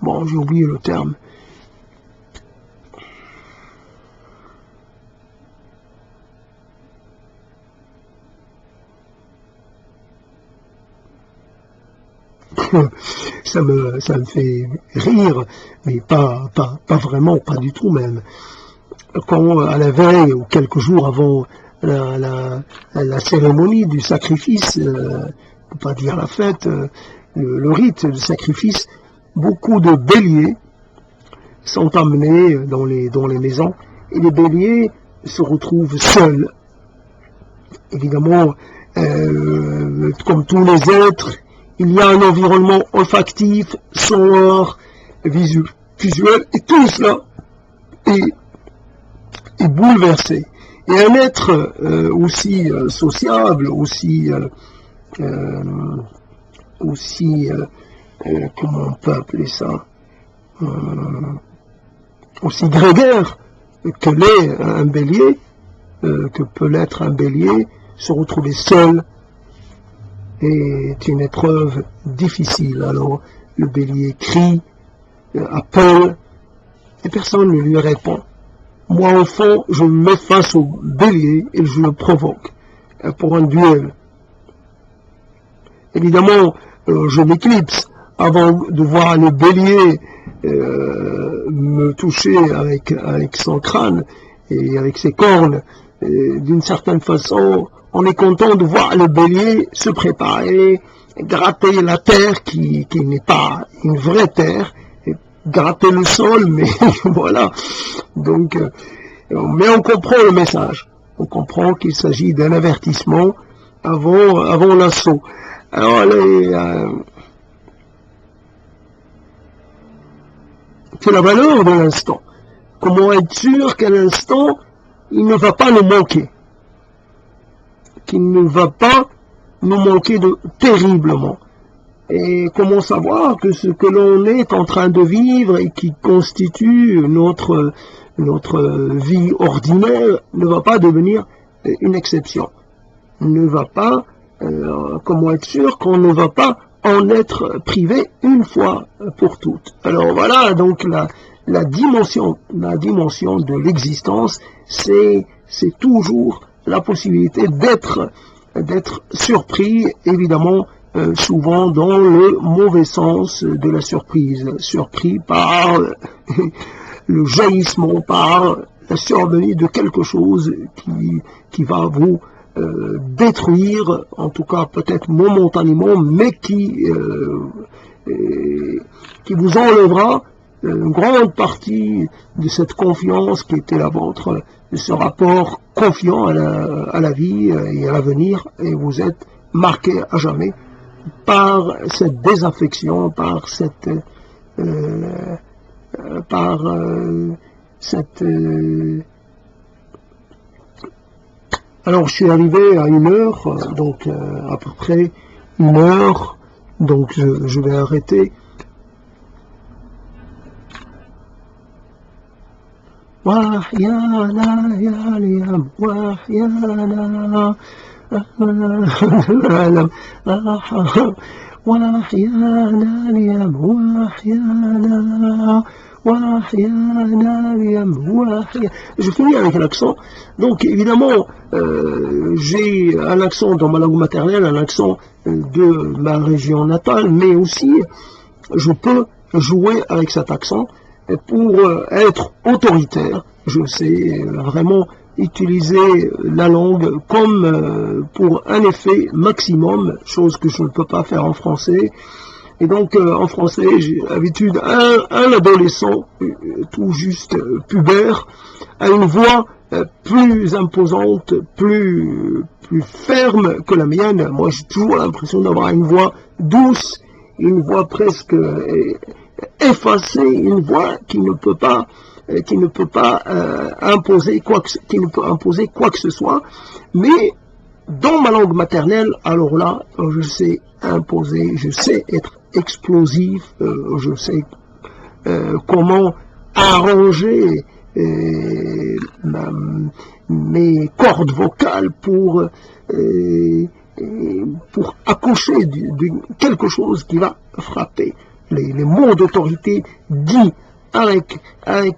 bon, j'ai oublié le terme. Ça me fait rire, mais pas vraiment, pas du tout même. Quand à la veille ou quelques jours avant la cérémonie du sacrifice, pour pas dire la fête, le rite du sacrifice, beaucoup de béliers sont amenés dans les maisons, et les béliers se retrouvent seuls. Évidemment, comme tous les êtres, il y a un environnement olfactif, sonore, visuel, et tout cela est bouleversé. Et un être aussi sociable, aussi comment on peut appeler ça, aussi grégaire que l'est un bélier, que peut l'être un bélier, se retrouver seul est une épreuve difficile. Alors le bélier crie, appelle, et personne ne lui répond. Moi, au fond, je me mets face au bélier et je le provoque pour un duel. Évidemment, je m'éclipse avant de voir le bélier me toucher avec son crâne et avec ses cornes. D'une certaine façon, on est content de voir le bélier se préparer, gratter la terre qui n'est pas une vraie terre, gratter le sol, mais voilà. Donc, mais on comprend le message. On comprend qu'il s'agit d'un avertissement avant l'assaut. Alors, c'est la valeur de l'instant. Comment être sûr qu'à l'instant, il ne va pas nous manquer, qu'il ne va pas nous manquer terriblement. Et comment savoir que ce que l'on est en train de vivre et qui constitue notre vie ordinaire ne va pas devenir une exception, ne va pas, comment être sûr qu'on ne va pas en être privé une fois pour toutes. Alors voilà, donc la dimension de l'existence, c'est toujours la possibilité d'être surpris, évidemment, souvent dans le mauvais sens de la surprise, surpris par le jaillissement, par la survenue de quelque chose qui va vous détruire, en tout cas peut-être momentanément, mais qui vous enlèvera une grande partie de cette confiance qui était la vôtre, de ce rapport confiant à la vie et à l'avenir, et vous êtes marqué à jamais par cette désaffection, par cette alors je suis arrivé à 1h, donc à peu près 1h, donc je vais arrêter. وحيانا يا ليام وحيانا العالم وحيانا ليام وحيانا وحيانا ليام وحيانا. Je finis avec l'accent. Donc évidemment, j'ai un accent dans ma langue maternelle, un accent de ma région natale, mais aussi je peux jouer avec cet accent pour être autoritaire. Je sais vraiment utiliser la langue comme pour un effet maximum, chose que je ne peux pas faire en français. Et donc en français, j'ai l'habitude, un adolescent tout juste pubère a une voix plus imposante, plus ferme que la mienne. Moi, j'ai toujours l'impression d'avoir une voix douce, une voix presque effacer, une voix qui ne peut pas imposer quoi que ce soit, mais dans ma langue maternelle, alors là, je sais imposer, je sais être explosif, je sais comment arranger mes cordes vocales pour accoucher de quelque chose qui va frapper. Les mots d'autorité dits avec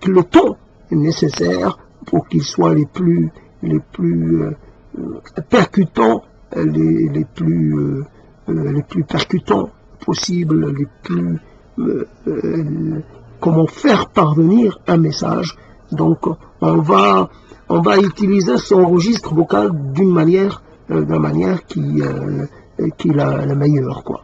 le ton nécessaire pour qu'ils soient les plus percutants, les plus percutants possibles, comment faire parvenir un message. Donc on va utiliser son registre vocal d'une manière qui est la meilleure, quoi.